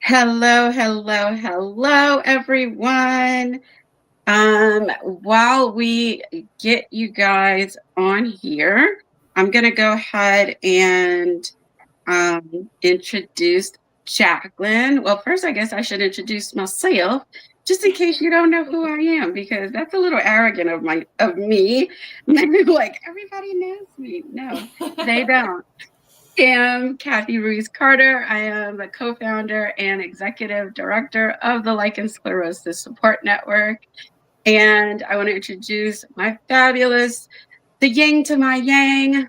Hello, hello, hello, everyone. While we get you guys on here, I'm going to go ahead and introduce Jaclyn. Well, first, I guess I should introduce myself, just in case you don't know who I am, because that's a little arrogant of me. Like everybody knows me. No, they don't. I'm Kathy Ruiz Carter. I am the co-founder and executive director of the Lichen Sclerosis Support Network. And I want to introduce my fabulous, the yin to my yang,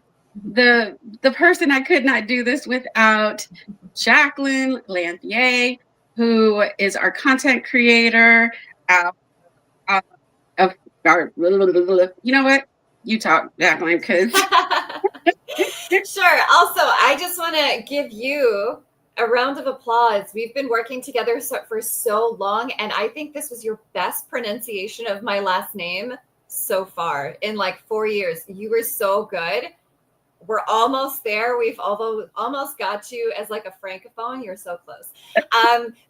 the person I could not do this without, Jaclyn Lanthier, who is our content creator. Of our, you know what? You talk, Jaclyn, because Sure. Also, I just want to give you a round of applause. We've been working together for so long, and I think this was your best pronunciation of my last name so far in like 4 years. You were so good. We're almost there. We've almost got you as like a francophone. You're so close.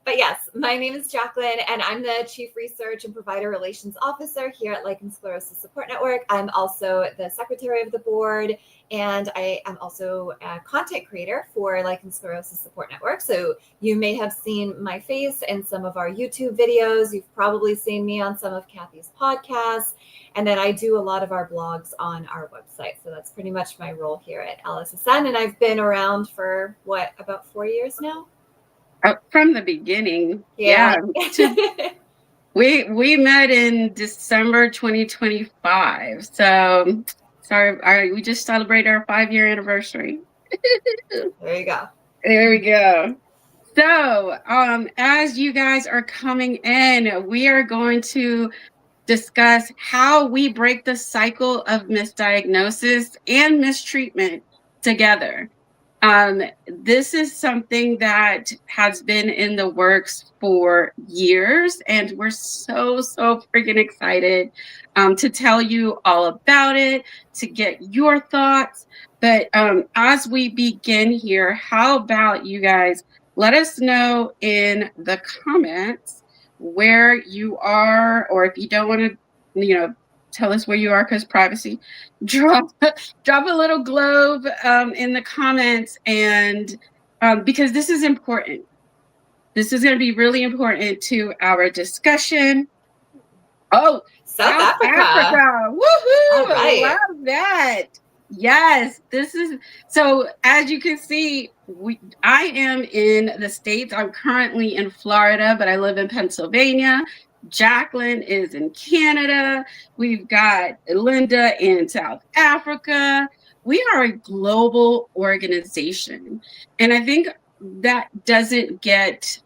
But yes, my name is Jaclyn, and I'm the Chief Research and Provider Relations Officer here at Lichen Sclerosis Support Network. I'm also the Secretary of the Board, and I am also a content creator for Lichen Sclerosis Support Network. So you may have seen my face in some of our YouTube videos. You've probably seen me on some of Kathy's podcasts. And then I do a lot of our blogs on our website. So that's pretty much my role here at LSSN. And I've been around for about 4 years now? From the beginning. Yeah. We met in December 2025. So sorry, we just celebrated our 5-year anniversary. There you go. There we go. So as you guys are coming in, we are going to discuss how we break the cycle of misdiagnosis and mistreatment together. This is something that has been in the works for years, and we're so freaking excited to tell you all about it, to get your thoughts. But as we begin here, how about you guys let us know in the comments where you are, or if you don't want to, tell us where you are because privacy, drop a little globe in the comments, and because this is important. This is going to be really important to our discussion. Oh, South Africa. Woohoo! All right. I love that. Yes, this is so. As you can see, I am in the States. I'm currently in Florida, but I live in Pennsylvania. Jaclyn is in Canada. We've got Linda in South Africa. We are a global organization, and I think that doesn't get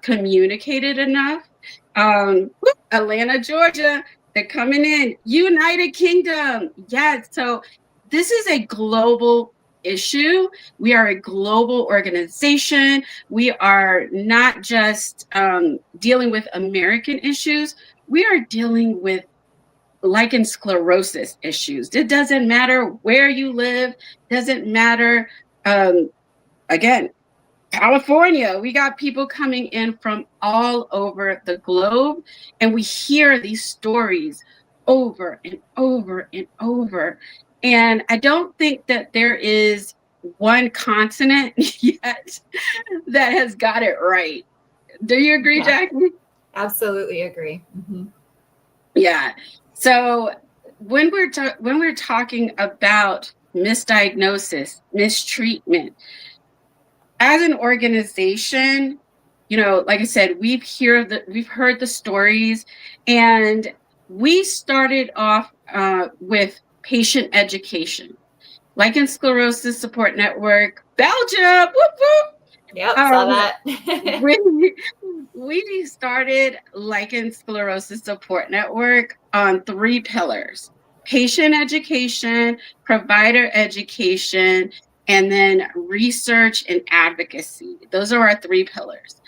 communicated enough. Atlanta, Georgia, they're coming in. United Kingdom, yes. So this is a global issue. We are a global organization. We are not just dealing with American issues. We are dealing with lichen sclerosis issues. It doesn't matter where you live. Doesn't matter. Again, California, we got people coming in from all over the globe, and we hear these stories over and over and over. And I don't think that there is one continent yet that has got it right. Do you agree, Jaclyn? Absolutely agree. Mm-hmm. Yeah. So when we're talking about misdiagnosis, mistreatment, as an organization, like I said, we've heard the stories, and we started off with patient education. Lichen Sclerosis Support Network, Belgium, whoop, whoop. Yep, saw that. We started Lichen Sclerosis Support Network on 3 pillars: patient education, provider education, and then research and advocacy. Those are our 3 pillars.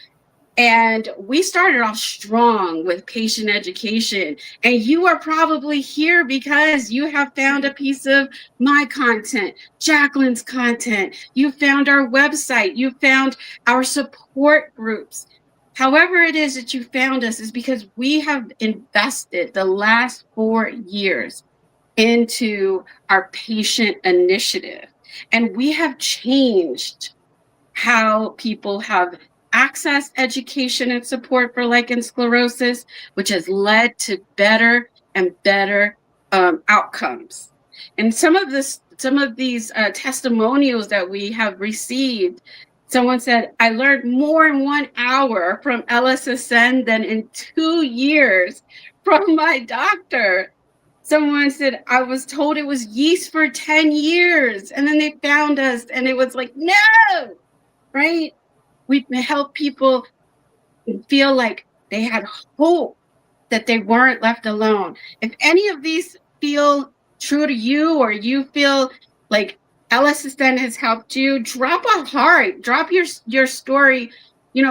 And we started off strong with patient education. And you are probably here because you have found a piece of my content, Jaclyn's content. You found our website. You found our support groups. However it is that you found us is because we have invested the last 4 years into our patient initiative. And we have changed how people have accessed education and support for lichen sclerosis, which has led to better and better outcomes. And some of these testimonials that we have received, someone said, I learned more in 1 hour from LSSN than in 2 years from my doctor. Someone said, I was told it was yeast for 10 years. And then they found us and it was like, no, right? We help people feel like they had hope, that they weren't left alone. If any of these feel true to you, or you feel like LSSN has helped you, drop a heart, drop your story,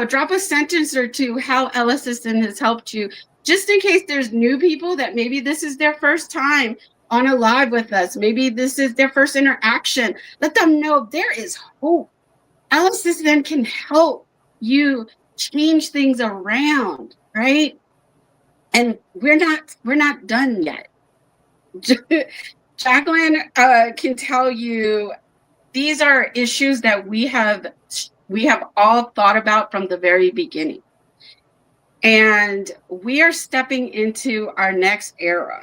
drop a sentence or two how LSSN has helped you, just in case there's new people that maybe this is their first time on a live with us. Maybe this is their first interaction. Let them know there is hope. LSSN can help you change things around, right? And we're not done yet. Jaclyn can tell you these are issues that we have all thought about from the very beginning. And we are stepping into our next era,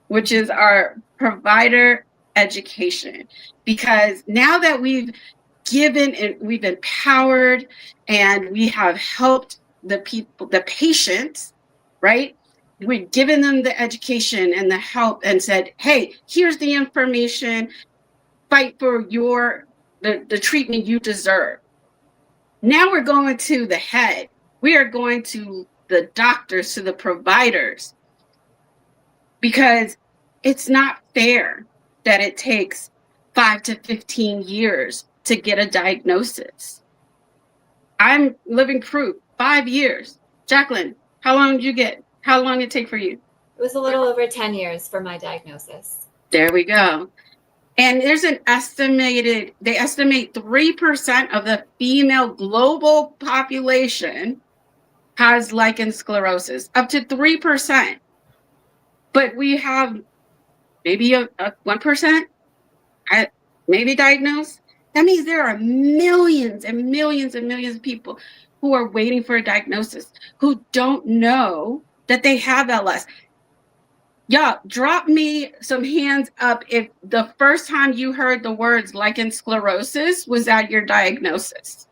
which is our provider education. Because now that we've given and we've empowered and we have helped the people, the patients, right? We've given them the education and the help and said, hey, here's the information, fight for the treatment you deserve. Now we're going to the head. We are going to the doctors, to the providers, because it's not fair that it takes 5 to 15 years to get a diagnosis. I'm living proof, 5 years. Jaclyn, how long did it take for you? It was a little over 10 years for my diagnosis. There we go. And there's they estimate 3% of the female global population has lichen sclerosis, up to 3%. But we have maybe a 1% maybe diagnosed. That means there are millions and millions and millions of people who are waiting for a diagnosis, who don't know that they have LS. Y'all, drop me some hands up if the first time you heard the words lichen sclerosis was at your diagnosis.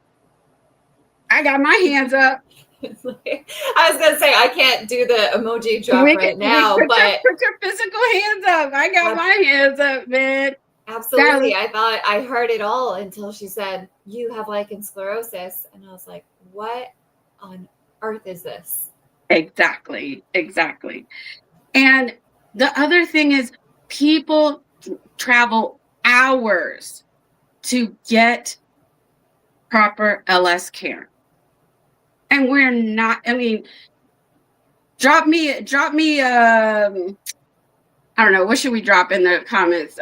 I got my hands up. I was gonna say I can't do the emoji drop right now, but put your physical hands up. I got my hands up, man. Absolutely. I thought I heard it all until she said, you have lichen sclerosis. And I was like, what on earth is this? Exactly. And the other thing is people travel hours to get proper LS care. And we're not, drop me, I don't know, what should we drop in the comments?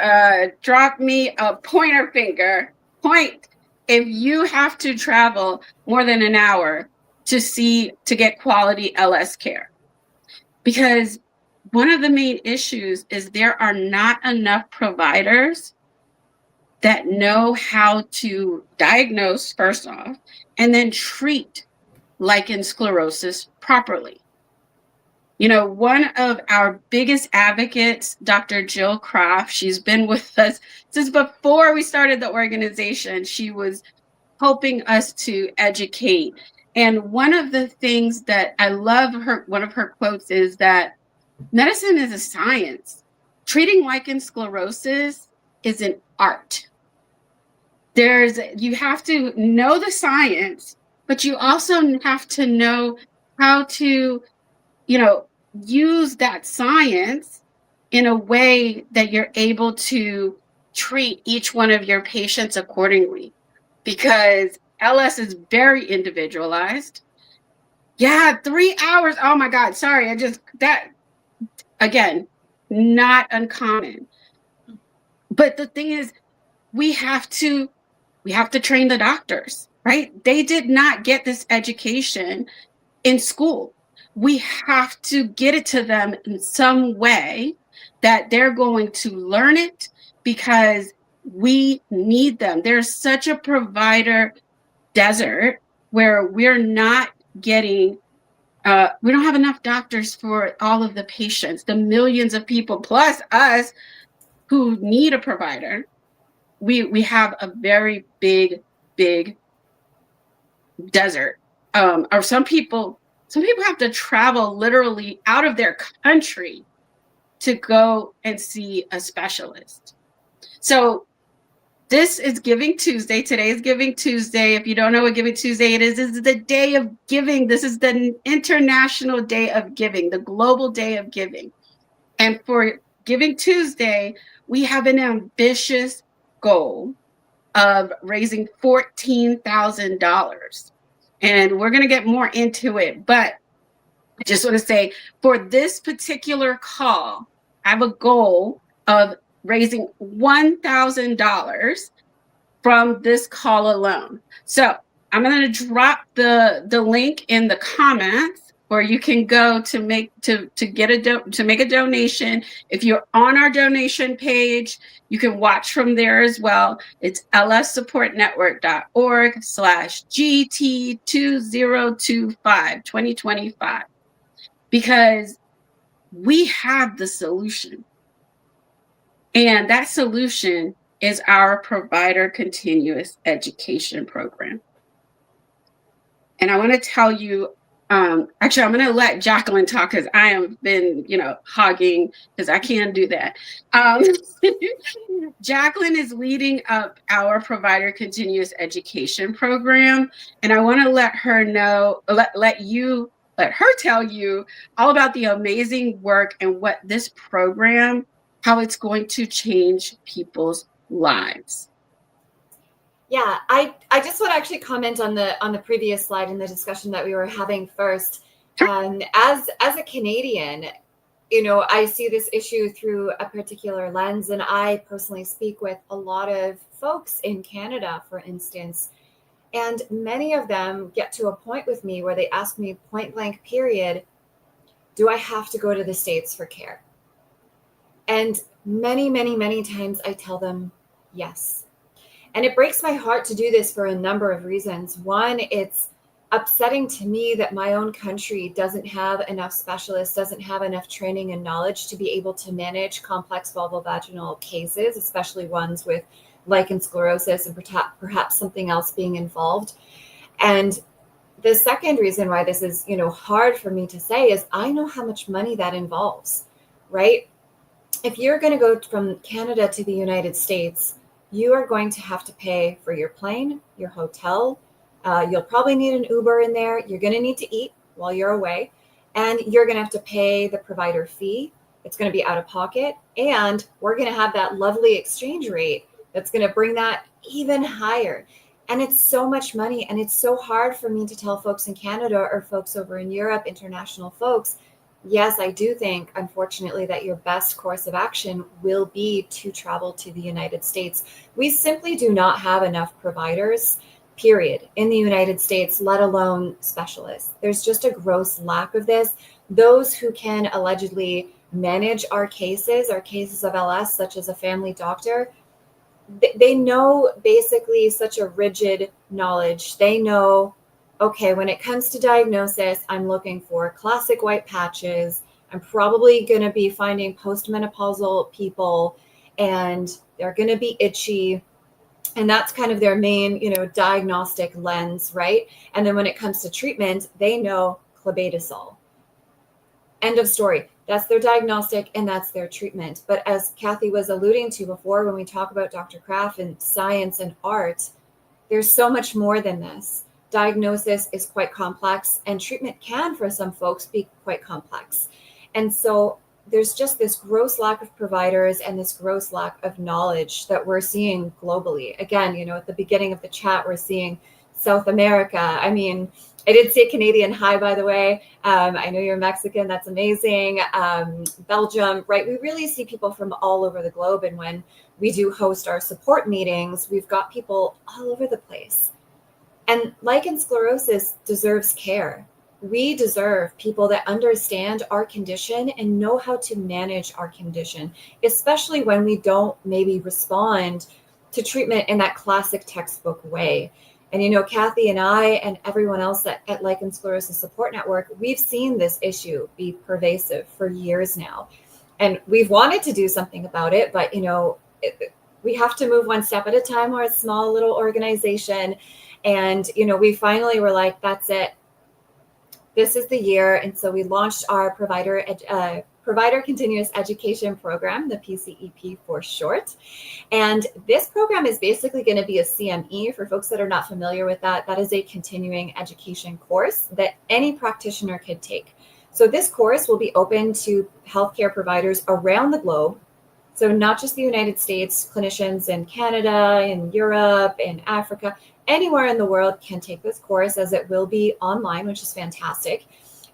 Drop me a pointer finger. Point if you have to travel more than an hour to get quality LS care. Because one of the main issues is there are not enough providers that know how to diagnose, first off, and then treat lichen sclerosis properly. One of our biggest advocates, Dr. Jill Croft, she's been with us since before we started the organization. She was helping us to educate. And one of the things that I love one of her quotes is that medicine is a science. Treating lichen sclerosis is an art. You have to know the science, but you also have to know how to use that science in a way that you're able to treat each one of your patients accordingly, because LS is very individualized. Yeah, 3 hours. Oh my God. Sorry. That again, not uncommon. But the thing is, we have to train the doctors, right? They did not get this education in school. We have to get it to them in some way that they're going to learn it, because we need them. There's such a provider desert where we're not getting we don't have enough doctors for all of the patients, the millions of people plus us who need a provider. We have a very big desert. Or some people have to travel literally out of their country to go and see a specialist. So this is Giving Tuesday. Today is Giving Tuesday. If you don't know what Giving Tuesday it is, this is the day of giving. This is the International Day of Giving, the global day of giving. And for Giving Tuesday, we have an ambitious goal of raising $14,000. And we're going to get more into it. But I just want to say, for this particular call, I have a goal of raising $1,000 from this call alone. So I'm going to drop the link in the comments, where you can go to make a donation. If you're on our donation page, you can watch from there as well. It's lssupportnetwork.org/GT2025 because we have the solution. And that solution is our provider continuous education program. And I want to tell you, actually, I'm going to let Jaclyn talk because I have been, hogging because I can't do that. Jaclyn is leading up our provider continuous education program. And I want to let her tell you all about the amazing work and what this program, how it's going to change people's lives. Yeah, I just want to actually comment on the previous slide in the discussion that we were having first. As a Canadian, I see this issue through a particular lens, and I personally speak with a lot of folks in Canada, for instance, and many of them get to a point with me where they ask me point blank period, do I have to go to the States for care? And many, many, many times I tell them yes. And it breaks my heart to do this for a number of reasons. One, it's upsetting to me that my own country doesn't have enough specialists, doesn't have enough training and knowledge to be able to manage complex vulvovaginal cases, especially ones with lichen sclerosis and perhaps something else being involved. And the second reason why this is, hard for me to say is I know how much money that involves, right? If you're going to go from Canada to the United States, you are going to have to pay for your plane, your hotel. You'll probably need an Uber in there. You're going to need to eat while you're away. And you're going to have to pay the provider fee. It's going to be out of pocket. And we're going to have that lovely exchange rate that's going to bring that even higher. And it's so much money. And it's so hard for me to tell folks in Canada or folks over in Europe, international folks, yes, I do think, unfortunately, that your best course of action will be to travel to the United States. We simply do not have enough providers, period, in the United States, let alone specialists. There's just a gross lack of this. Those who can allegedly manage our cases of LS, such as a family doctor, they know basically such a rigid knowledge. They know, okay, when it comes to diagnosis, I'm looking for classic white patches. I'm probably going to be finding postmenopausal people, and they're going to be itchy. And that's kind of their main, diagnostic lens, right? And then when it comes to treatment, they know clobetasol. End of story. That's their diagnostic and that's their treatment. But as Kathy was alluding to before, when we talk about Dr. Kraft and science and art, there's so much more than this. Diagnosis is quite complex, and treatment can, for some folks, be quite complex. And so there's just this gross lack of providers and this gross lack of knowledge that we're seeing globally. Again, at the beginning of the chat, we're seeing South America. I mean, I did say Canadian hi, by the way. I know you're Mexican. That's amazing. Belgium, right? We really see people from all over the globe. And when we do host our support meetings, we've got people all over the place. And lichen sclerosis deserves care. We deserve people that understand our condition and know how to manage our condition, especially when we don't maybe respond to treatment in that classic textbook way. And, you know, Kathy and I and everyone else at Lichen Sclerosis Support Network, we've seen this issue be pervasive for years now. And we've wanted to do something about it, but, you know, we have to move one step at a time. We're a small little organization. And, you know, we finally were like, that's it. This is the year. And so we launched our provider continuous education program, the PCEP for short. And this program is basically going to be a CME. For folks that are not familiar with that, that is a continuing education course that any practitioner could take. So this course will be open to healthcare providers around the globe. So not just the United States, clinicians in Canada, in Europe, in Africa, anywhere in the world can take this course, as it will be online, which is fantastic.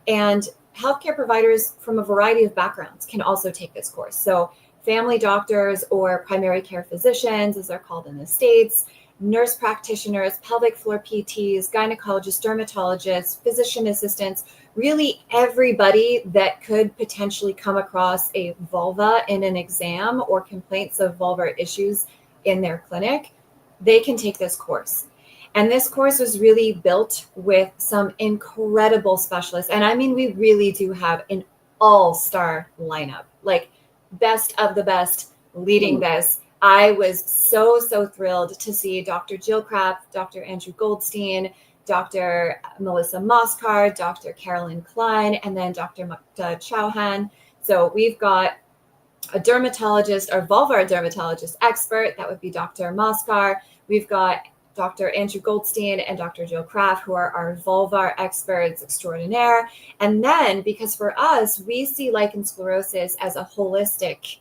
And healthcare providers from a variety of backgrounds can also take this course. So family doctors or primary care physicians, as they're called in the States, nurse practitioners, pelvic floor PTs, gynecologists, dermatologists, physician assistants, really everybody that could potentially come across a vulva in an exam or complaints of vulvar issues in their clinic, they can take this course. And this course was really built with some incredible specialists. And I mean, we really do have an all-star lineup, like best of the best leading this. I was so thrilled to see Dr. Jill Kraft, Dr. Andrew Goldstein, Dr. Melissa Moskar, Dr. Carolyn Klein, and then Dr. Mukta Chauhan. So we've got a dermatologist, our vulvar dermatologist expert, that would be Dr. Moskar. We've got Dr. Andrew Goldstein and Dr. Jill Kraft, who are our vulvar experts extraordinaire. And then, because for us, we see lichen sclerosis as a holistic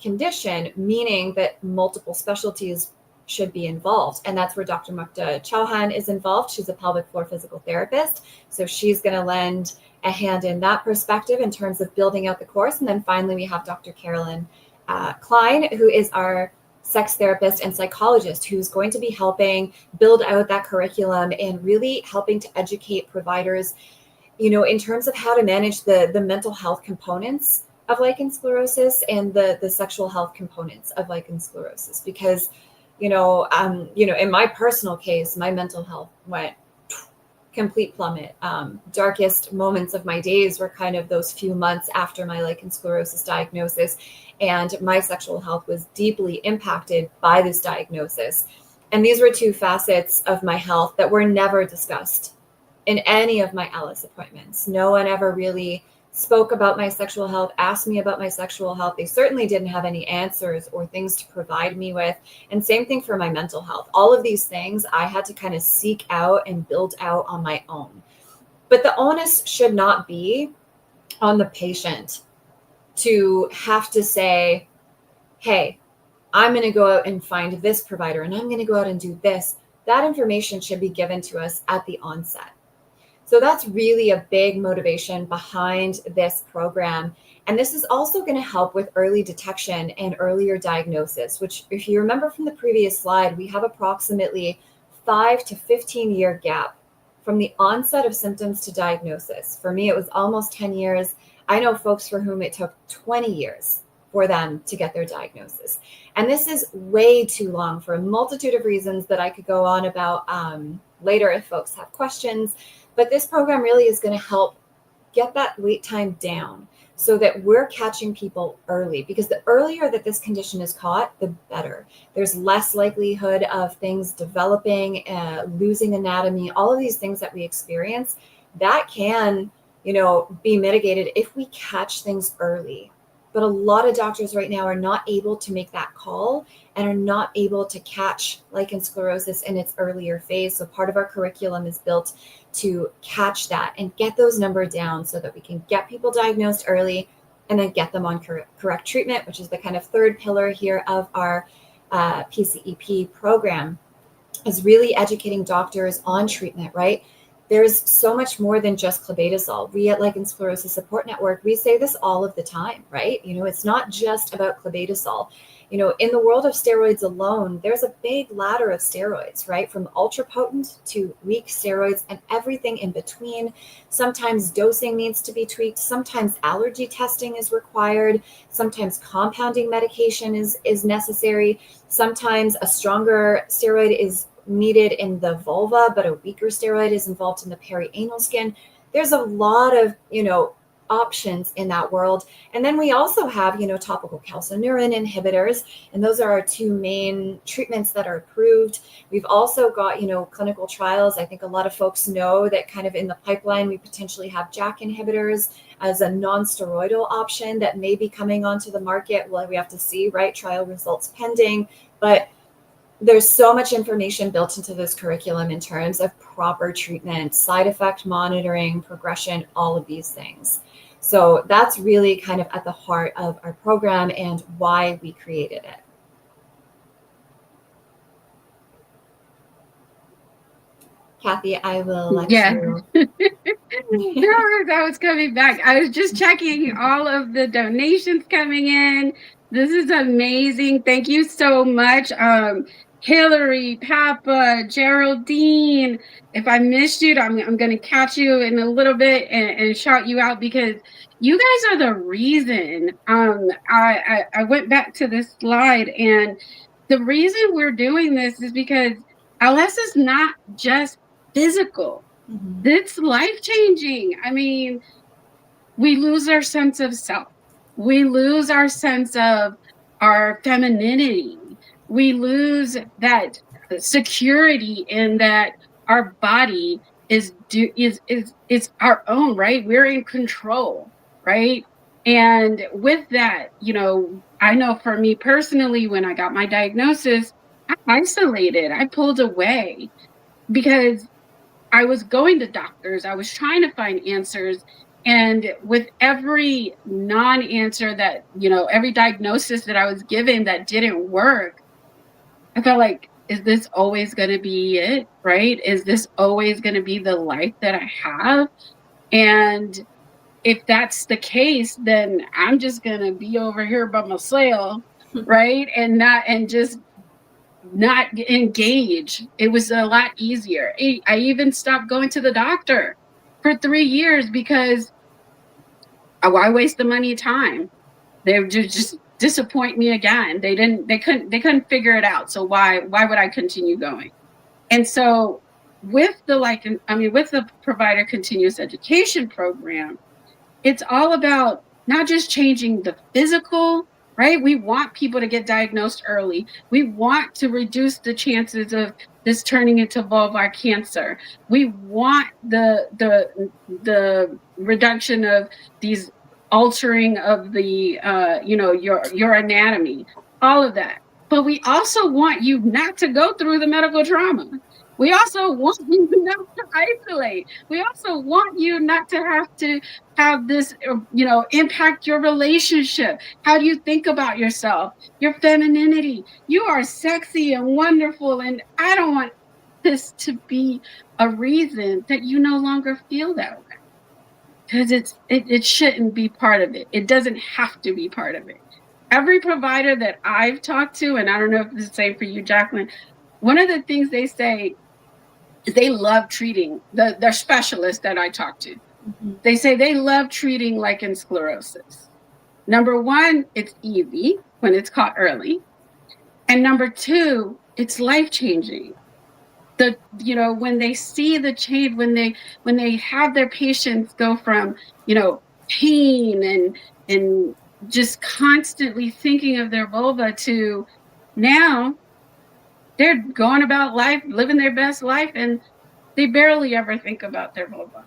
condition, meaning that multiple specialties should be involved. And that's where Dr. Mukta Chauhan is involved. She's a pelvic floor physical therapist. So she's going to lend a hand in that perspective in terms of building out the course. And then finally, we have Dr. Carolyn Klein, who is our sex therapist and psychologist, who's going to be helping build out that curriculum and really helping to educate providers, you know, in terms of how to manage the mental health components of lichen sclerosis and the sexual health components of lichen sclerosis. Because, you know, in my personal case, my mental health went complete plummet. Darkest moments of my days were kind of those few months after my lichen sclerosis diagnosis. And my sexual health was deeply impacted by this diagnosis. And these were two facets of my health that were never discussed in any of my LS appointments. No one ever really spoke about my sexual health, asked me about my sexual health. They certainly didn't have any answers or things to provide me with. And same thing for my mental health. All of these things I had to kind of seek out and build out on my own. But the onus should not be on the patient to have to say, hey, I'm going to go out and find this provider and I'm going to go out and do this. That information should be given to us at the onset. So that's really a big motivation behind this program. And this is also going to help with early detection and earlier diagnosis, which, if you remember from the previous slide, we have approximately 5 to 15 year gap from the onset of symptoms to diagnosis. For me, it was almost 10 years. I know folks for whom it took 20 years for them to get their diagnosis. And this is way too long for a multitude of reasons that I could go on about later if folks have questions. But this program really is going to help get that wait time down so that we're catching people early, because the earlier that this condition is caught, the better. There's less likelihood of things developing, losing anatomy, all of these things that we experience that can, be mitigated if we catch things early. But a lot of doctors right now are not able to make that call and are not able to catch lichen sclerosis in its earlier phase. So part of our curriculum is built to catch that and get those numbers down so that we can get people diagnosed early and then get them on correct treatment, which is the kind of third pillar here of our PCEP program. is really educating doctors on treatment, right? There's so much more than just clobetasol. We at Lichen Sclerosis Support Network, we say this all of the time, right? It's not just about clobetasol. In the world of steroids alone, there's a big ladder of steroids, right? From ultra potent to weak steroids and everything in between. Sometimes dosing needs to be tweaked. Sometimes allergy testing is required. Sometimes compounding medication is necessary. Sometimes a stronger steroid is needed in the vulva, but a weaker steroid is involved in the perianal skin. There's a lot of, options in that world. And then we also have, topical calcineurin inhibitors, and those are our two main treatments that are approved. We've also got, clinical trials. I think a lot of folks know that kind of in the pipeline, we potentially have JAK inhibitors as a non-steroidal option that may be coming onto the market. Well, we have to see, right? Trial results pending, but there's so much information built into this curriculum in terms of proper treatment, side effect monitoring, progression, all of these things. So that's really kind of at the heart of our program and why we created it. Kathy, I will let you. That was coming back. I was just checking all of the donations coming in. This is amazing. Thank you so much. Hillary, Papa, Geraldine. If I missed you, I'm going to catch you in a little bit and shout you out, because you guys are the reason. I went back to this slide, and the reason we're doing this is because LS is not just physical. Mm-hmm. It's life-changing. I mean, we lose our sense of self. We lose our sense of our femininity. We lose that security in that our body is our own, right? We're in control, right? And with that, I know for me personally, when I got my diagnosis, I isolated. I pulled away because I was going to doctors. I was trying to find answers. And with every non-answer that, every diagnosis that I was given that didn't work, I felt like, is this always going to be it, right? Is this always going to be the life that I have? And if that's the case, then I'm just going to be over here by myself, right? And just not engage. It was a lot easier. I even stopped going to the doctor for 3 years because why waste the money and time? They would just disappoint me again. They couldn't figure it out. So why would I continue going? And so with the provider continuous education program, it's all about not just changing the physical, right? We want people to get diagnosed early. We want to reduce the chances of this turning into vulvar cancer. We want the reduction of these altering of the your anatomy, all of that. But we also want you not to go through the medical trauma. We also want you not to isolate. We also want you not to have this, impact your relationship. How do you think about yourself? Your femininity. You are sexy and wonderful, and I don't want this to be a reason that you no longer feel that way. Because it shouldn't be part of it. It doesn't have to be part of it. Every provider that I've talked to, and I don't know if it's the same for you, Jaclyn, one of the things they say is they love treating their specialists that I talk to. Mm-hmm. They say they love treating lichen sclerosis. Number one, it's easy when it's caught early. And number two, it's life-changing. When they see the change, when they have their patients go from, pain and just constantly thinking of their vulva to now they're going about life, living their best life, and they barely ever think about their vulva.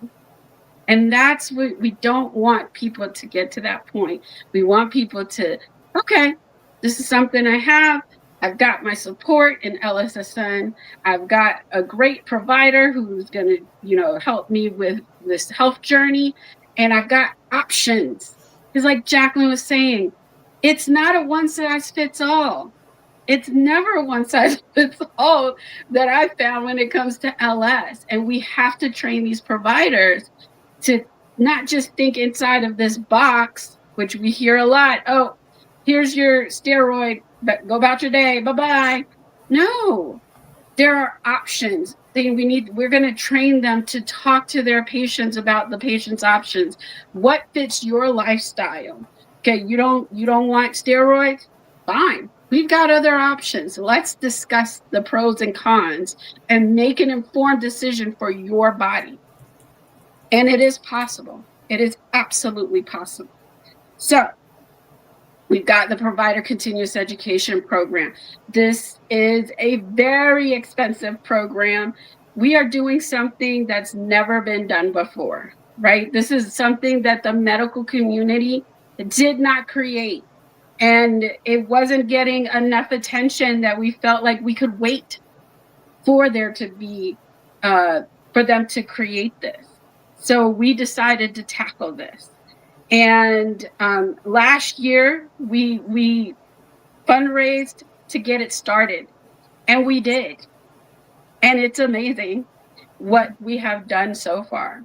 And that's what we don't want people to get to that point. We want people to, okay, this is something I have. I've got my support in LSSN. I've got a great provider who's going to, help me with this health journey. And I've got options. Because like Jaclyn was saying, it's not a one size fits all. It's never one size fits all that I found when it comes to LS. And we have to train these providers to not just think inside of this box, which we hear a lot. Oh, here's your steroid, but go about your day. Bye-bye. No, there are options. We're going to train them to talk to their patients about the patient's options. What fits your lifestyle? Okay, you don't want steroids? Fine. We've got other options. Let's discuss the pros and cons and make an informed decision for your body. And it is possible. It is absolutely possible. So we've got the Provider Continuous Education Program. This is a very expensive program. We are doing something that's never been done before, right? This is something that the medical community did not create. And it wasn't getting enough attention that we felt like we could wait for there to be, for them to create this. So we decided to tackle this. And last year, we fundraised to get it started, and we did. And it's amazing what we have done so far.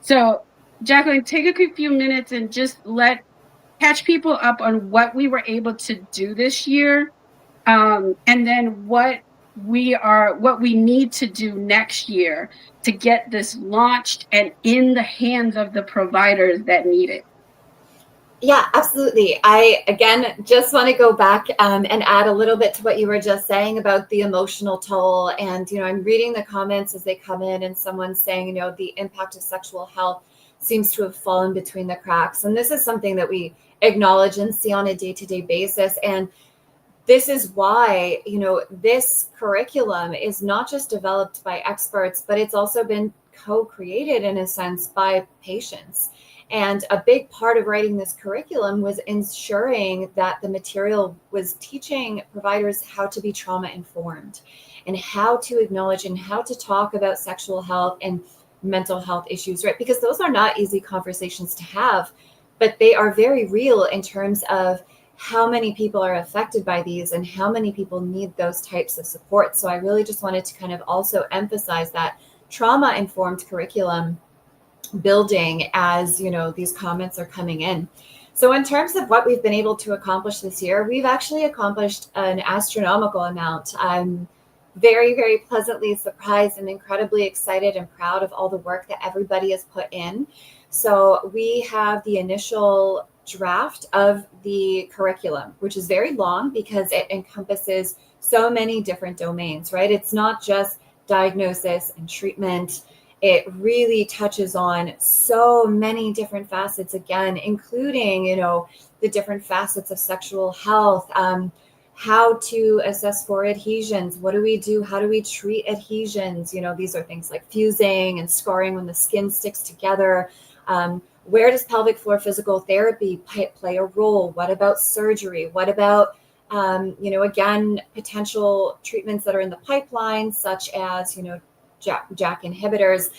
So, Jaclyn, take a few minutes and just catch people up on what we were able to do this year, and then what we need to do next year to get this launched and in the hands of the providers that need it. Yeah, absolutely. I, again, just want to go back and add a little bit to what you were just saying about the emotional toll. And, I'm reading the comments as they come in, and someone's saying, the impact of sexual health seems to have fallen between the cracks. And this is something that we acknowledge and see on a day-to-day basis. And this is why, this curriculum is not just developed by experts, but it's also been co-created in a sense by patients. And a big part of writing this curriculum was ensuring that the material was teaching providers how to be trauma informed and how to acknowledge and how to talk about sexual health and mental health issues, right? Because those are not easy conversations to have, but they are very real in terms of how many people are affected by these and how many people need those types of support. So I really just wanted to kind of also emphasize that trauma informed curriculum building as these comments are coming in. So in terms of what we've been able to accomplish this year, we've actually accomplished an astronomical amount. I'm very, very pleasantly surprised and incredibly excited and proud of all the work that everybody has put in. So we have the initial draft of the curriculum, which is very long because it encompasses so many different domains, right? It's not just diagnosis and treatment. It really touches on so many different facets, again, including, the different facets of sexual health, how to assess for adhesions. What do we do? How do we treat adhesions? These are things like fusing and scarring when the skin sticks together. Where does pelvic floor physical therapy play a role? What about surgery? What about, again, potential treatments that are in the pipeline, such as, JAK inhibitors.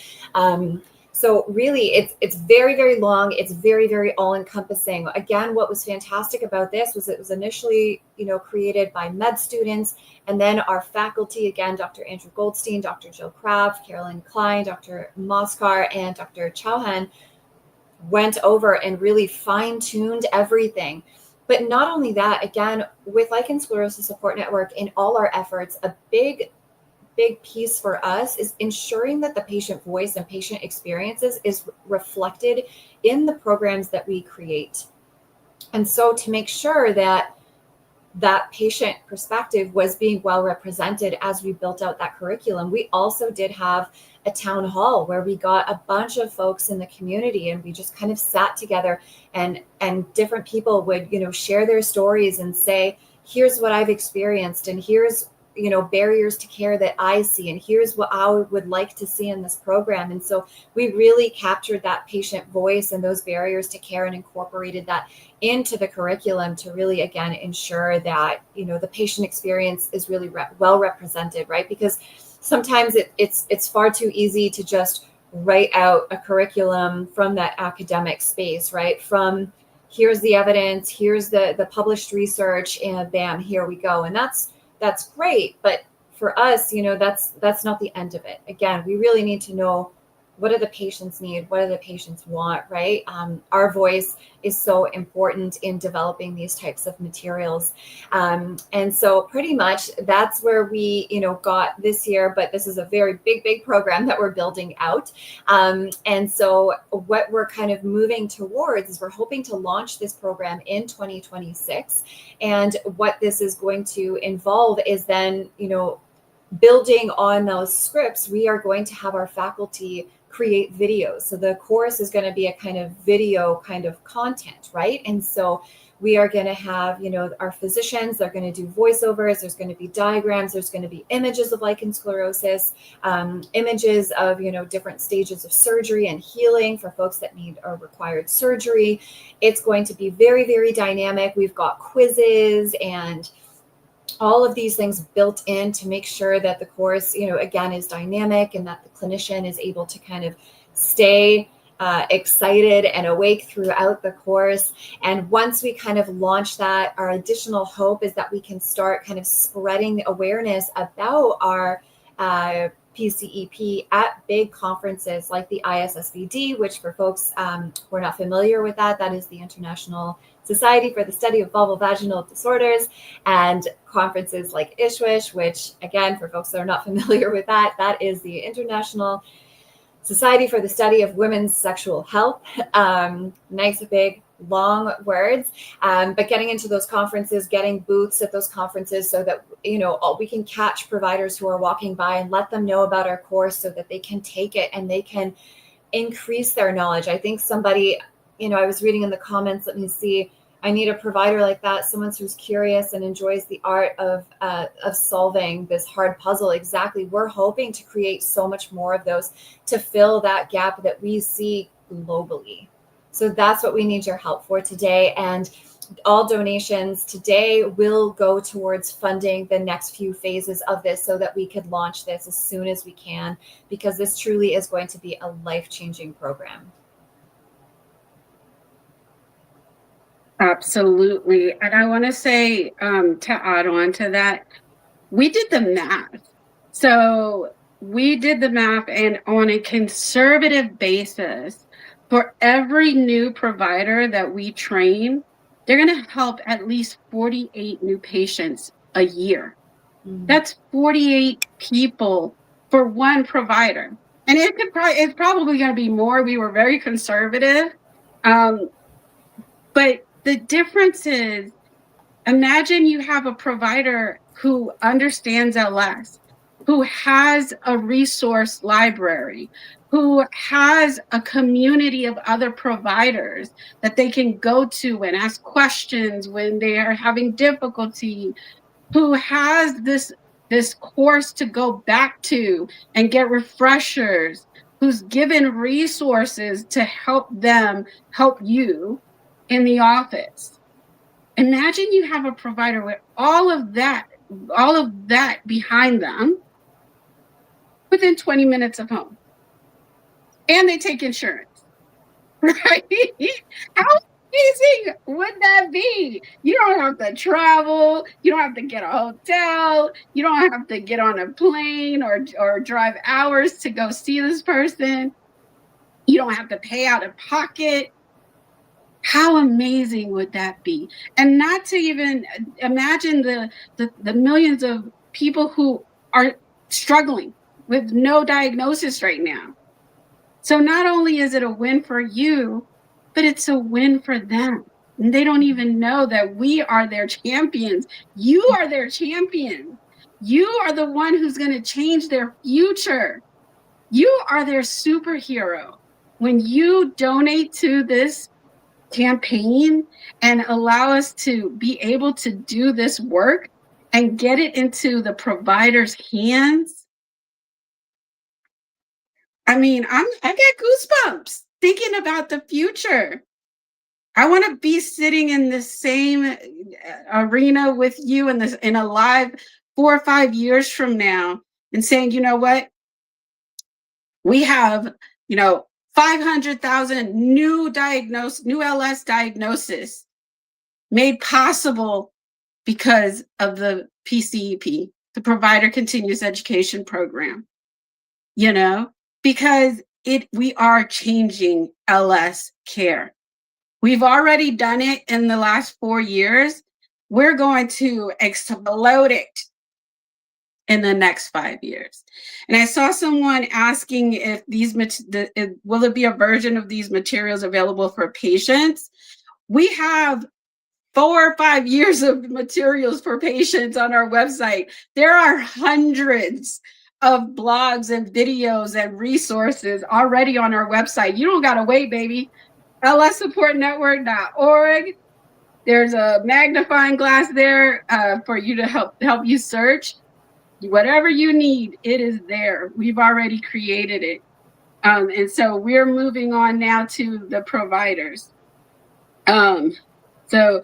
So really, it's very, very long. It's very, very all-encompassing. Again, what was fantastic about this was it was initially, created by med students, and then our faculty, again, Dr. Andrew Goldstein, Dr. Jill Kraft, Carolyn Klein, Dr. Moskar, and Dr. Chauhan went over and really fine-tuned everything. But not only that, again, with Lichen Sclerosis Support Network, in all our efforts, a big piece for us is ensuring that the patient voice and patient experiences is reflected in the programs that we create. And so to make sure that that patient perspective was being well represented as we built out that curriculum, we also did have a town hall where we got a bunch of folks in the community, and we just kind of sat together, and different people would, share their stories and say, here's what I've experienced, and here's barriers to care that I see, and here's what I would like to see in this program. And so we really captured that patient voice and those barriers to care and incorporated that into the curriculum to really, again, ensure that, the patient experience is really well represented, right? Because sometimes it's far too easy to just write out a curriculum from that academic space, right? From here's the evidence, here's the published research, and bam, here we go. And that's that's great. But for us, that's not the end of it. Again, we really need to know, what do the patients need? What do the patients want, right? Our voice is so important in developing these types of materials. And so pretty much that's where we, got this year, but this is a very big, big program that we're building out. And so what we're kind of moving towards is we're hoping to launch this program in 2026. And what this is going to involve is then, building on those scripts, we are going to have our faculty create videos. So the course is going to be a kind of video kind of content, right? And so we are going to have, our physicians, they're going to do voiceovers, there's going to be diagrams, there's going to be images of lichen sclerosis, images of, different stages of surgery and healing for folks that need or required surgery. It's going to be very, very dynamic. We've got quizzes and all of these things built in to make sure that the course, again, is dynamic and that the clinician is able to kind of stay excited and awake throughout the course. And once we kind of launch that, our additional hope is that we can start kind of spreading awareness about our PCEP at big conferences like the ISSVD, which for folks who are not familiar with that is the International Society for the Study of Vulvovaginal Disorders, and conferences like ISWISH, which again, for folks that are not familiar with that is the International Society for the Study of Women's Sexual Health. Nice, big, long words, but getting into those conferences, getting booths at those conferences so that, we can catch providers who are walking by and let them know about our course so that they can take it and they can increase their knowledge. I think somebody, I was reading in the comments, let me see, I need a provider like that, someone who's curious and enjoys the art of solving this hard puzzle. Exactly. We're hoping to create so much more of those to fill that gap that we see globally. So that's what we need your help for today. And all donations today will go towards funding the next few phases of this so that we could launch this as soon as we can, because this truly is going to be a life-changing program. Absolutely. And I want to say, to add on to that, we did the math. So we did the math, and on a conservative basis, for every new provider that we train, they're going to help at least 48 new patients a year. Mm-hmm. That's 48 people for one provider. And it's probably going to be more. We were very conservative. But the difference is, imagine you have a provider who understands LS, who has a resource library, who has a community of other providers that they can go to and ask questions when they are having difficulty, who has this course to go back to and get refreshers, who's given resources to help them help you in the office. Imagine you have a provider with all of that behind them within 20 minutes of home. And they take insurance, right? How amazing would that be? You don't have to travel. You don't have to get a hotel. You don't have to get on a plane or drive hours to go see this person. You don't have to pay out of pocket. How amazing would that be? And not to even imagine the millions of people who are struggling with no diagnosis right now. So not only is it a win for you, but it's a win for them. And they don't even know that we are their champions. You are their champion. You are the one who's going to change their future. You are their superhero. When you donate to this campaign and allow us to be able to do this work and get it into the provider's hands, I mean, I get goosebumps thinking about the future. I want to be sitting in the same arena with you in a live 4 or 5 years from now and saying, you know what? We have, 500,000 new LS diagnosis made possible because of the PCEP, the Provider Continuous Education Program, because we are changing LS care. We've already done it in the last 4 years. We're going to explode it in the next 5 years. And I saw someone asking if will there be a version of these materials available for patients? We have 4 or 5 years of materials for patients on our website. There are hundreds of blogs and videos and resources already on our website. You don't gotta wait, baby. lssupportnetwork.org. There's a magnifying glass there for you to help you search. Whatever you need, it is there. We've already created it. And so we're moving on now to the providers. So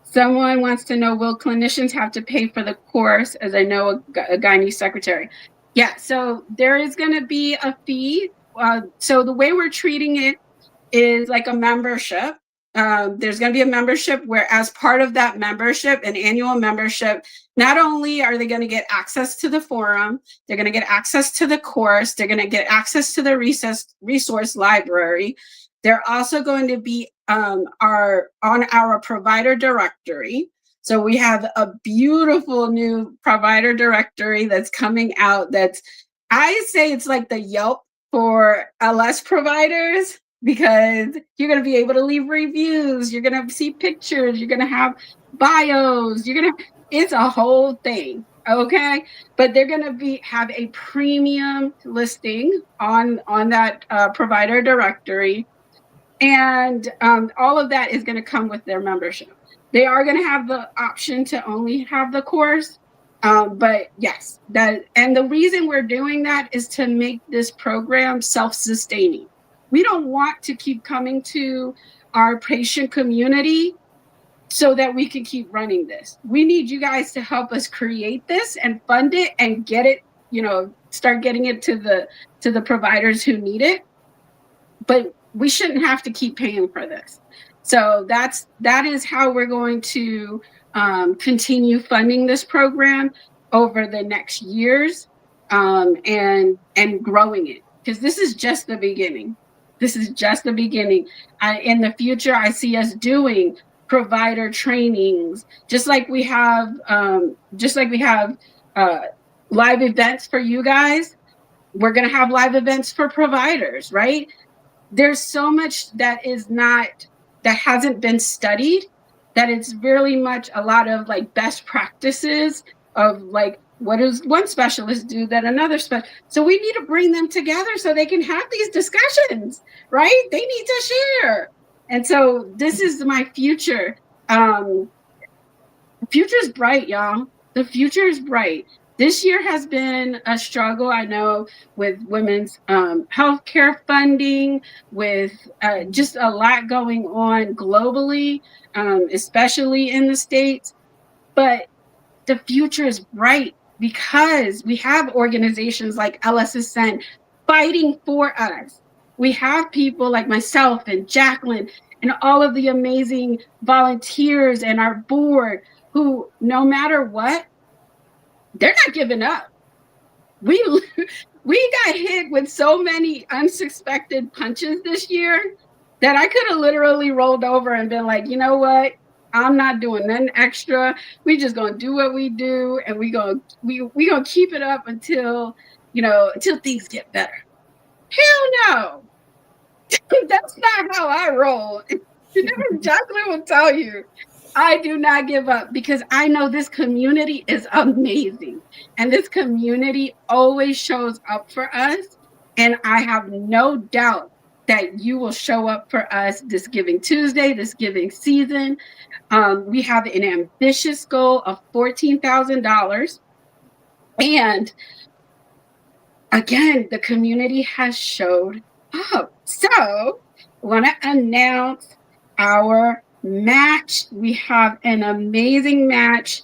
someone wants to know, will clinicians have to pay for the course as I know a gynae secretary? Yeah, so there is going to be a fee. So the way we're treating it is like a membership. There's going to be a membership where, as part of that membership, an annual membership, not only are they going to get access to the forum, they're going to get access to the course, they're going to get access to the resource library. They're also going to be on our provider directory. So we have a beautiful new provider directory that's coming out. I say it's like the Yelp for LS providers, because you're going to be able to leave reviews, you're going to see pictures, you're going to have bios, it's a whole thing, okay? But they're going to have a premium listing on that provider directory, and all of that is going to come with their membership. They are going to have the option to only have the course, but yes, and the reason we're doing that is to make this program self-sustaining. We don't want to keep coming to our patient community so that we can keep running this. We need you guys to help us create this and fund it and get it, start getting it to the providers who need it. But we shouldn't have to keep paying for this. So that is how we're going to continue funding this program over the next years, and growing it, because this is just the beginning. This is just the beginning. In the future, I see us doing provider trainings, just like we have live events for you guys. We're going to have live events for providers, right? There's so much that hasn't been studied, that it's really much a lot of like best practices of like, what does one specialist do that another so we need to bring them together so they can have these discussions, right? They need to share. And so this is my future. The future's bright, y'all. The future is bright. This year has been a struggle, I know, with women's healthcare funding, with just a lot going on globally, especially in the States. But the future is bright because we have organizations like LSSN fighting for us. We have people like myself and Jaclyn and all of the amazing volunteers and our board who, no matter what, they're not giving up. We got hit with so many unsuspected punches this year that I could have literally rolled over and been like, you know what? I'm not doing nothing extra. We just gonna do what we do, and we gonna keep it up until things get better. Hell no, that's not how I roll. Jaclyn will tell you, I do not give up, because I know this community is amazing, and this community always shows up for us, and I have no doubt that you will show up for us this Giving Tuesday, this giving season. We have an ambitious goal of $14,000. And again, the community has showed up. So I want to announce our match. We have an amazing match.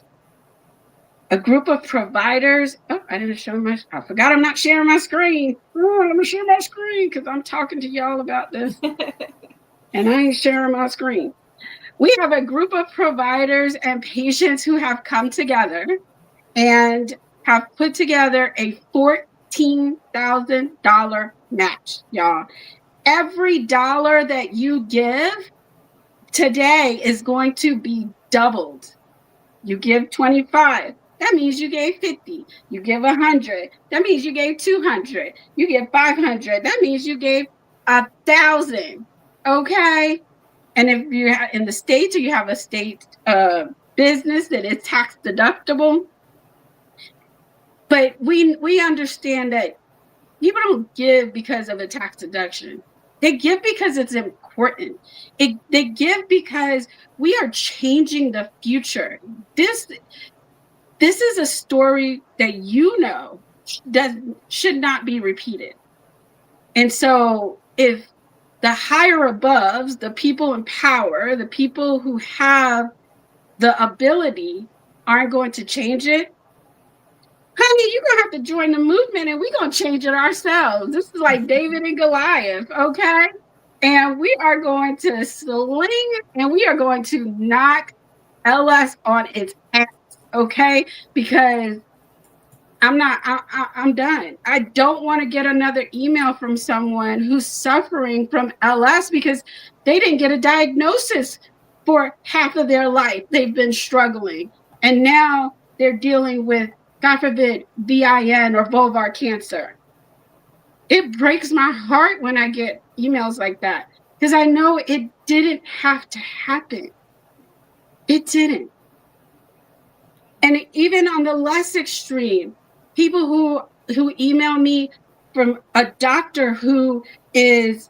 A group of providers. Oh, I forgot I'm not sharing my screen. Oh, let me share my screen because I'm talking to y'all about this. And I ain't sharing my screen. We have a group of providers and patients who have come together and have put together a $14,000 match, y'all. Every dollar that you give today is going to be doubled. You give 25, that means you gave 50. You give 100, that means you gave 200. You give 500, that means you gave 1,000. Okay. And if you're in the States or you have a state business that is tax deductible, but we understand that people don't give because of a tax deduction. They give because it's important. They give because we are changing the future. This is a story that should not be repeated. And so if the higher aboves, the people in power, the people who have the ability aren't going to change it, honey, you're gonna have to join the movement and we're gonna change it ourselves. This is like David and Goliath, okay? And we are going to sling and we are going to knock LS on its ass, okay? Because I'm done. I don't want to get another email from someone who's suffering from LS because they didn't get a diagnosis for half of their life. They've been struggling. And now they're dealing with, God forbid, VIN or vulvar cancer. It breaks my heart when I get emails like that because I know it didn't have to happen. It didn't. And even on the less extreme, people who email me from a doctor who is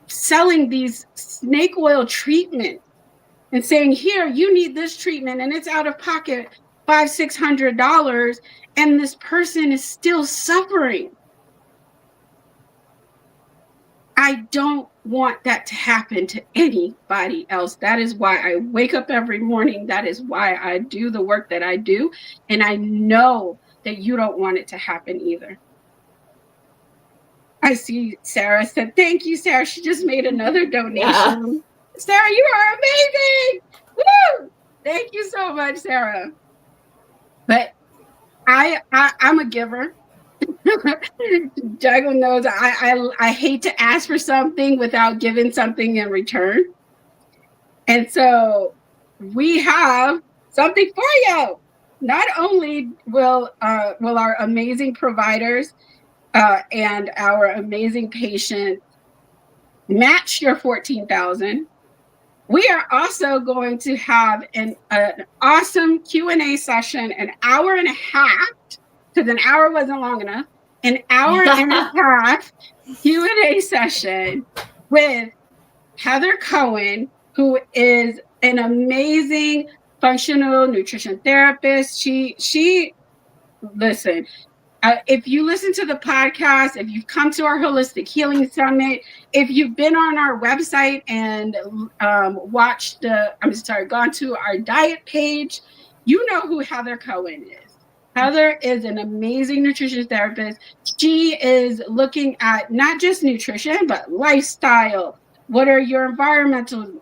selling these snake oil treatments and saying, here, you need this treatment and it's out of pocket $500-600 and this person is still suffering. I don't want that to happen to anybody else. That is why I wake up every morning. That is why I do the work that I do. And I know that you don't want it to happen either. I see Sarah said, thank you, Sarah. She just made another donation. Yeah. Sarah, you are amazing. Woo! Thank you so much, Sarah. But I'm a giver. Jaclyn knows I hate to ask for something without giving something in return. And so we have something for you. Not only will our amazing providers and our amazing patients match your $14,000, we are also going to have an awesome Q&A session, an hour and a half, because an hour wasn't long enough, an hour and a half Q&A session with Heather Cohen, who is an amazing functional nutrition therapist. She listen, if you listen to the podcast, if you've come to our Holistic Healing Summit, if you've been on our website and gone to our diet page, you know who Heather Cohen is. Heather is an amazing nutrition therapist. She is looking at not just nutrition, but lifestyle. What are your environment look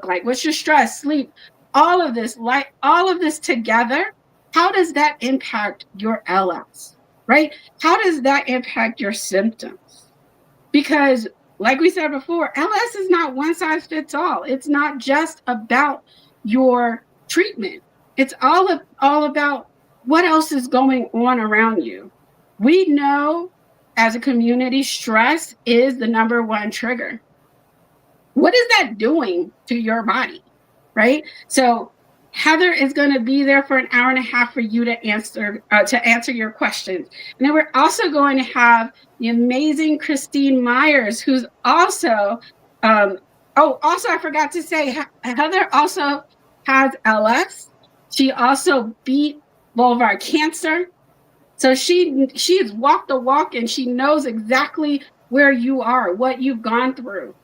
like? What's your stress, sleep? All of this together. How does that impact your LS, right? How does that impact your symptoms? Because like we said before, LS is not one size fits all. It's not just about your treatment. It's all about what else is going on around you. We know as a community, stress is the number one trigger. What is that doing to your body, right? So Heather is going to be there for an hour and a half for you to answer your questions. And then we're also going to have the amazing Christine Myers, who's also, also I forgot to say, Heather also has LS. She also beat vulvar cancer. So she has walked the walk and she knows exactly where you are, what you've gone through.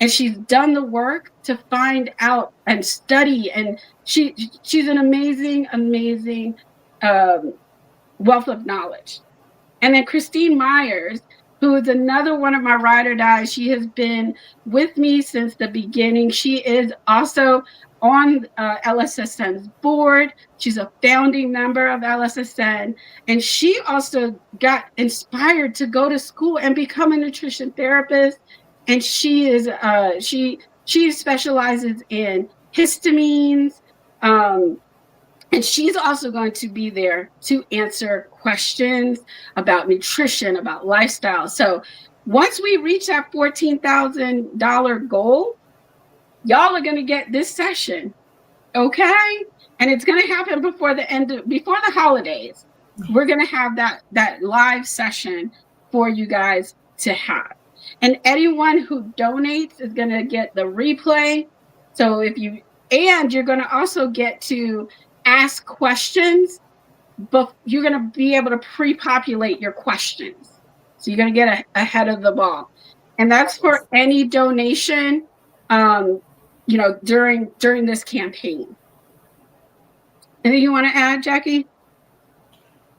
And she's done the work to find out and study. And she's an amazing, amazing wealth of knowledge. And then Christine Myers who is another one of my ride or dies. She has been with me since the beginning. She is also on LSSN's board. She's a founding member of LSSN, and she also got inspired to go to school and become a nutrition therapist. And she is she specializes in histamines. And she's also going to be there to answer questions about nutrition, about lifestyle. So once we reach that $14,000 goal, y'all are going to get this session. Okay. And it's going to happen before the holidays. We're going to have that live session for you guys to have. And anyone who donates is going to get the replay. So you're going to also get to ask questions, but you're going to be able to pre-populate your questions. So you're going to get ahead of the ball. And that's for any donation, during this campaign. Anything you want to add, Jackie?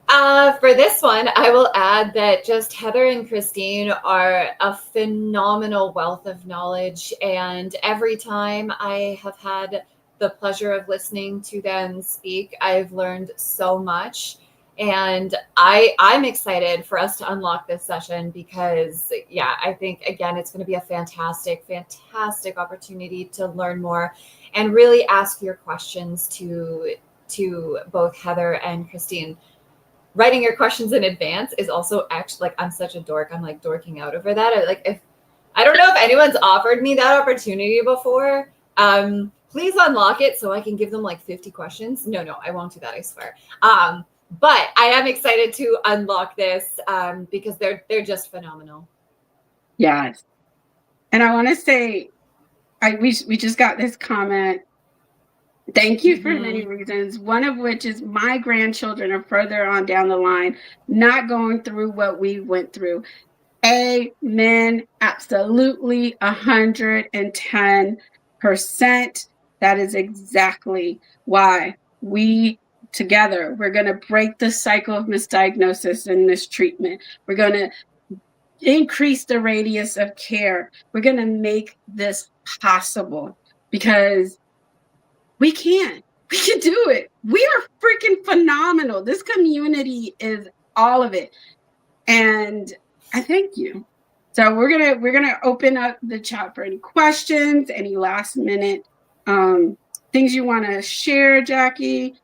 For this one, I will add that just Heather and Christine are a phenomenal wealth of knowledge. And every time I have had the pleasure of listening to them speak, I've learned so much. And I'm excited for us to unlock this session because, I think, again, it's going to be a fantastic, fantastic opportunity to learn more and really ask your questions to both Heather and Christine. Writing your questions in advance is also actually, I'm such a dork. I'm dorking out over that. I don't know if anyone's offered me that opportunity before. Please unlock it so I can give them 50 questions. No, I won't do that, I swear. But I am excited to unlock this because they're just phenomenal. Yes. And I want to say, we just got this comment. Thank you for many reasons, one of which is my grandchildren are further on down the line, not going through what we went through. Amen. Absolutely. 110%. That is exactly why we're going to break the cycle of misdiagnosis and mistreatment. We're going to increase the radius of care. We're going to make this possible because we can do it. We are freaking phenomenal. This community is all of it. And I thank you. So we're gonna open up the chat for any questions, any last minute things you want to share, Jackie.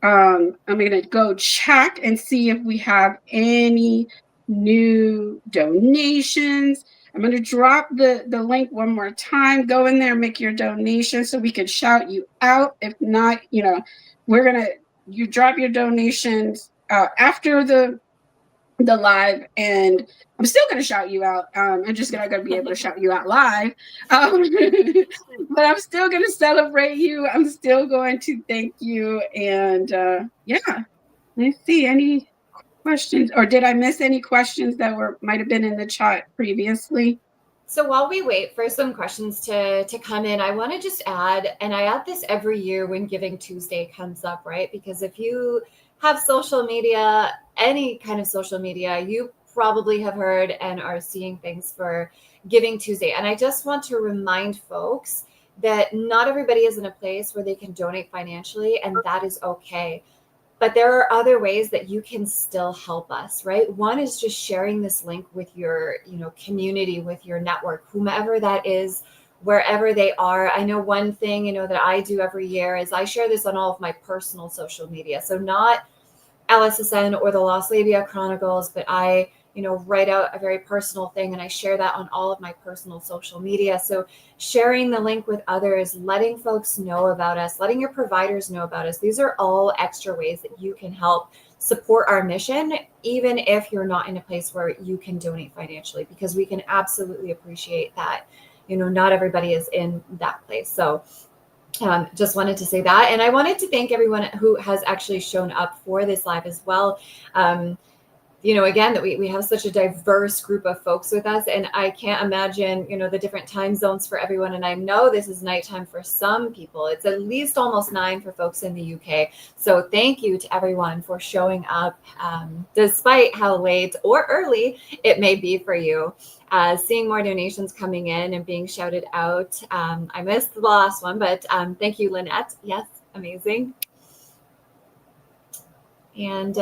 I'm gonna go check and see if we have any new donations. I'm going to drop the link one more time. Go in there, make your donation so we can shout you out. If not, you drop your donations after the live, and I'm still going to shout you out. I'm just not going to be able to shout you out live, but I'm still going to celebrate you. I'm still going to thank you. And let's see, any questions, or did I miss any questions that might have been in the chat previously? So while we wait for some questions to come in, I want to just add, and I add this every year when Giving Tuesday comes up, right? Because if you have social media, any kind of social media, you probably have heard and are seeing things for Giving Tuesday. And I just want to remind folks that not everybody is in a place where they can donate financially, and that is okay. But there are other ways that you can still help us, right? One is just sharing this link with your, community, with your network, whomever that is, wherever they are. I know one thing, that I do every year is I share this on all of my personal social media. So not LSSN or the Lost Labia Chronicles, but I, write out a very personal thing and I share that on all of my personal social media. So sharing the link with others, letting folks know about us, letting your providers know about us. These are all extra ways that you can help support our mission, even if you're not in a place where you can donate financially, because we can absolutely appreciate that, not everybody is in that place. So just wanted to say that. And I wanted to thank everyone who has actually shown up for this live as well. again, that we have such a diverse group of folks with us, and I can't imagine, the different time zones for everyone. And I know this is nighttime for some people. It's at least almost 9 for folks in the UK. So thank you to everyone for showing up, despite how late or early it may be for you. Seeing more donations coming in and being shouted out. I missed the last one, but thank you, Lynette. Yes, amazing. And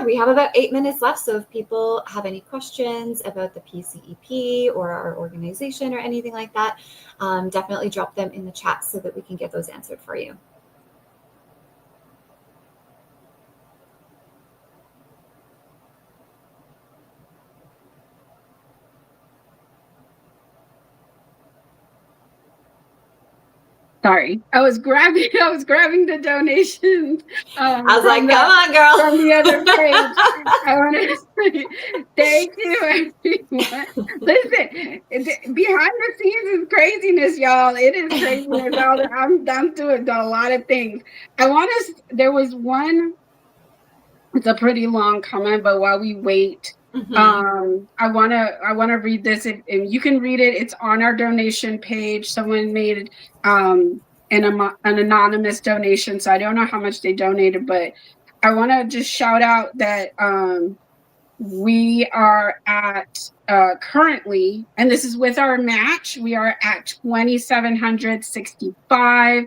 we have about 8 minutes left. So if people have any questions about the PCEP or our organization or anything like that, definitely drop them in the chat so that we can get those answered for you. Sorry, I was grabbing the donations. I was like, come on, girl. From the other page. I want to say thank you, everyone. Listen, behind the scenes is craziness, y'all. It is craziness. I'm doing a lot of things. There was one, it's a pretty long comment, but while we wait, I want to read this, and you can read it. It's on our donation page. Someone made an anonymous donation, so I don't know how much they donated, but I want to just shout out that we are at currently, and this is with our match, we are at 2,765.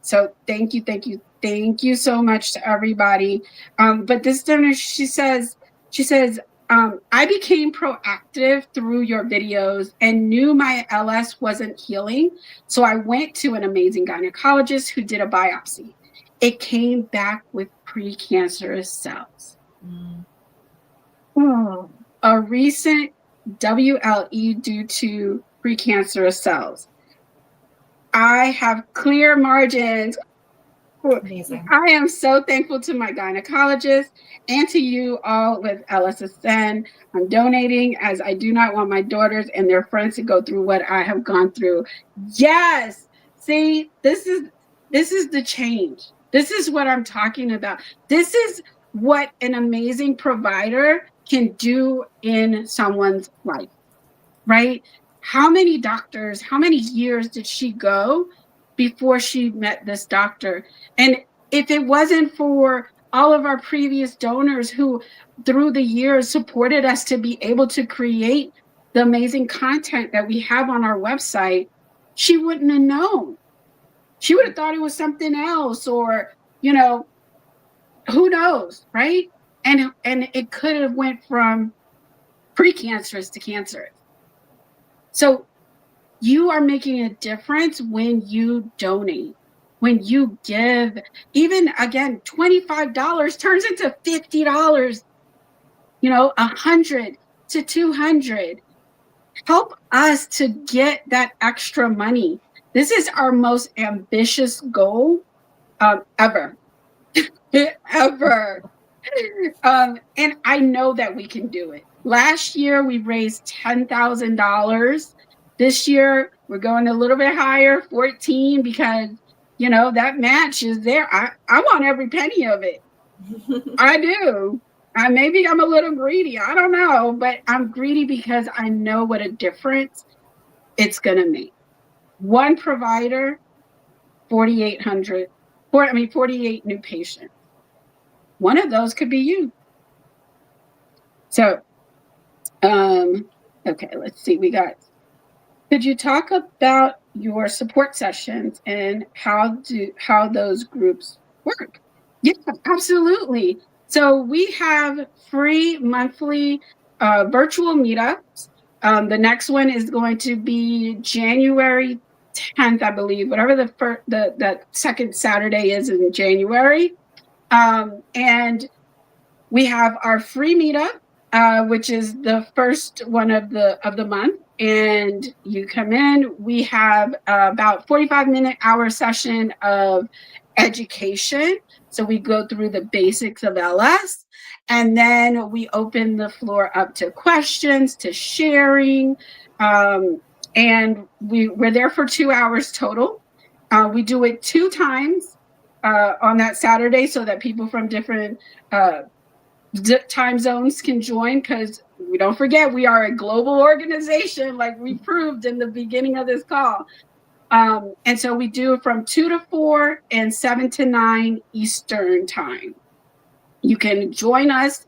So thank you so much to everybody. But this donor, she says, I became proactive through your videos and knew my LS wasn't healing. So I went to an amazing gynecologist who did a biopsy. It came back with precancerous cells. A recent WLE due to precancerous cells. I have clear margins. Amazing. I am so thankful to my gynecologist and to you all with LSSN. I'm donating as I do not want my daughters and their friends to go through what I have gone through. Yes. See, this is the change. This is what I'm talking about. This is what an amazing provider can do in someone's life, right? How many doctors, how many years did she go before she met this doctor? And if it wasn't for all of our previous donors who through the years supported us to be able to create the amazing content that we have on our website, she wouldn't have known. She would have thought it was something else, or, who knows, right? And it could have went from precancerous to cancerous. So you are making a difference when you donate, when you give. Even again, $25 turns into $50, $100 to $200. Help us to get that extra money. This is our most ambitious goal ever. Ever. And I know that we can do it. Last year, we raised $10,000. This year, we're going a little bit higher, 14, because, that match is there. I want every penny of it. I do. Maybe I'm a little greedy. I don't know, but I'm greedy because I know what a difference it's going to make. One provider, 48 new patients. One of those could be you. So, okay, let's see. Could you talk about your support sessions and how those groups work? Yeah, absolutely. So we have free monthly virtual meetups. The next one is going to be January 10th, I believe, whatever the second Saturday is in January. And we have our free meetup, which is the first one of the month, and you come in. We have about 45-minute hour session of education. So we go through the basics of LS, and then we open the floor up to questions, to sharing, and we're there for 2 hours total. We do it 2 times on that Saturday so that people from different time zones can join, because we don't forget we are a global organization, like we proved in the beginning of this call. And so we do from 2 to 4 and 7 to 9 Eastern time. You can join us.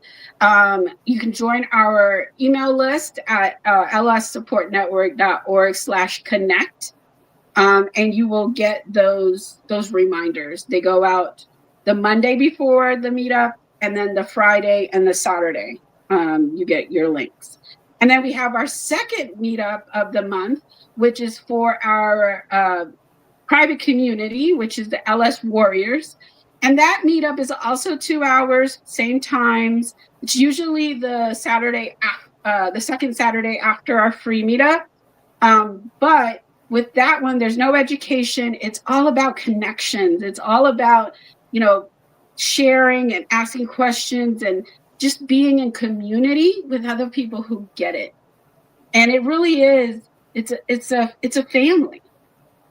You can join our email list at lssupportnetwork.org/connect. And you will get those reminders. They go out the Monday before the meetup, and then the Friday and the Saturday. You get your links. And then we have our second meetup of the month, which is for our private community, which is the LS Warriors. And that meetup is also 2 hours, same times. It's usually the second Saturday after our free meetup. But with that one, there's no education. It's all about connections. It's all about, sharing and asking questions and just being in community with other people who get it. And it really is, it's a family.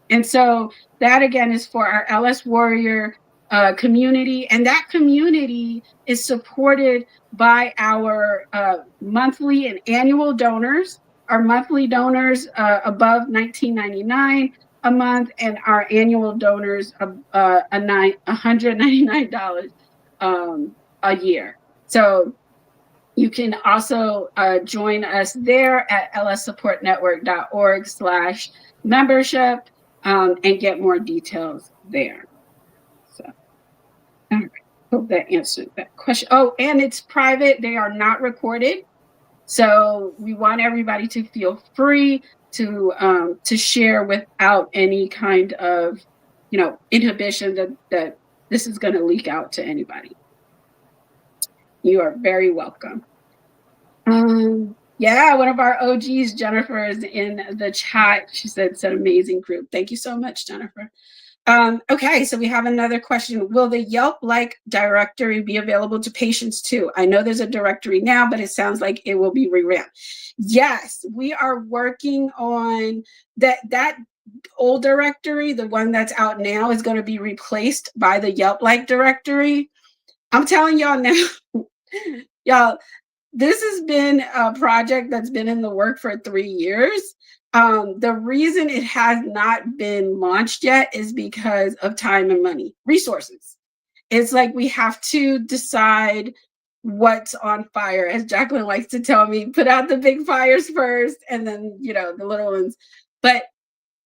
And so that, again, is for our LS Warrior community. And that community is supported by our monthly and annual donors. Our monthly donors above $19.99 a month, and our annual donors $199 a year. So you can also join us there at lssupportnetwork.org/membership and get more details there. So, all right. Hope that answered that question. Oh, and it's private. They are not recorded. So we want everybody to feel free to share without any kind of, inhibition that this is going to leak out to anybody. You are very welcome. Yeah, one of our OGs, Jennifer, is in the chat. She said it's an amazing group. Thank you so much, Jennifer. Okay, so we have another question. Will the Yelp-like directory be available to patients too? I know there's a directory now, but it sounds like it will be revamped. Yes, we are working on that old directory. The one that's out now is going to be replaced by the Yelp-like directory. I'm telling y'all now, y'all, this has been a project that's been in the work for 3 years. The reason it has not been launched yet is because of time and money, resources. It's like we have to decide what's on fire, as Jaclyn likes to tell me, put out the big fires first and then, the little ones. But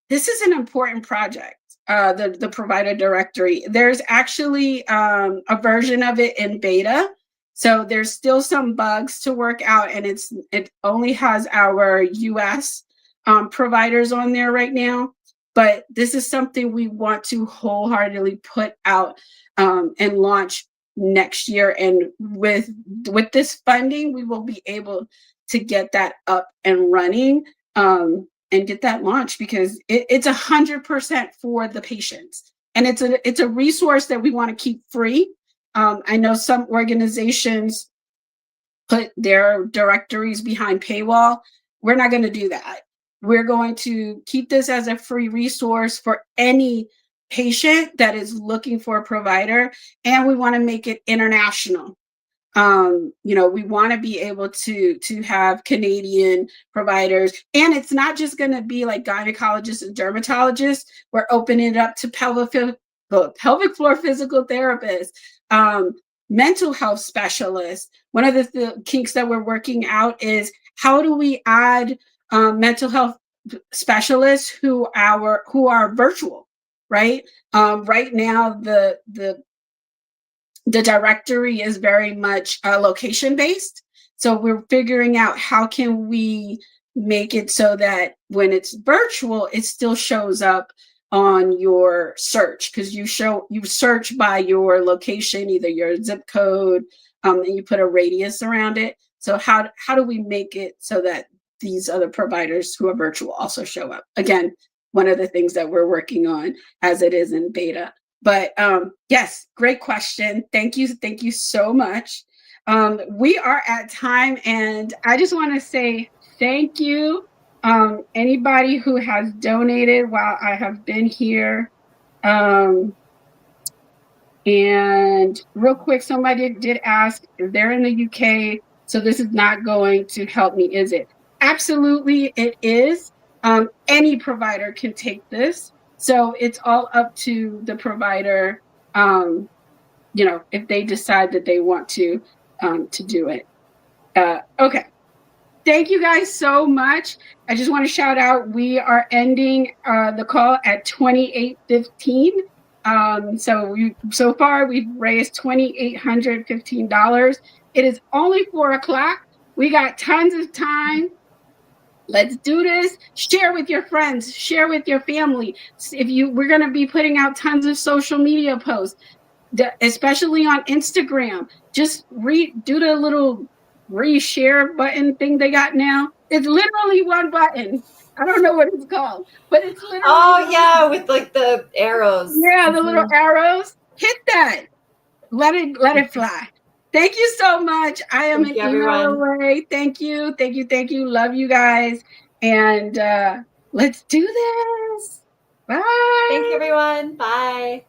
this is an important project, the provider directory. There's actually a version of it in beta. So there's still some bugs to work out, and it only has our US providers on there right now. But this is something we want to wholeheartedly put out and launch next year. And with this funding, we will be able to get that up and running and get that launched, because it's 100% for the patients. And it's a resource that we want to keep free. I know some organizations put their directories behind paywall. We're not going to do that. We're going to keep this as a free resource for any patient that is looking for a provider, and we want to make it international. We want to be able to have Canadian providers, and it's not just going to be like gynecologists and dermatologists. We're opening it up to pelvic floor physical therapists, mental health specialists. One of the kinks that we're working out is how do we add mental health specialists who are virtual, right? Right now, the directory is very much location based. So we're figuring out how can we make it so that when it's virtual, it still shows up on your search, because you search by your location, either your zip code, and you put a radius around it. So how do we make it so that these other providers who are virtual also show up? Again, one of the things that we're working on as it is in beta. But yes, great question. Thank you so much. We are at time, and I just want to say thank you. Anybody who has donated while I have been here. And real quick, somebody did ask if they're in the UK, so this is not going to help me, is it? Absolutely, it is. Any provider can take this. So it's all up to the provider, if they decide that they want to do it. Okay. Thank you guys so much. I just want to shout out, we are ending the call at 28:15. So far we've raised $2,815. It is only 4:00. We got tons of time. Let's do this. Share with your friends, share with your family. We're going to be putting out tons of social media posts, especially on Instagram. Just do the little reshare button thing they got now. It's literally one button. I don't know what it's called, but it's literally. Oh yeah, with like the arrows. Yeah, the little arrows. Hit that. Let it fly. Thank you so much. I am an email away. Thank you. Love you guys. And let's do this. Bye. Thank you, everyone. Bye.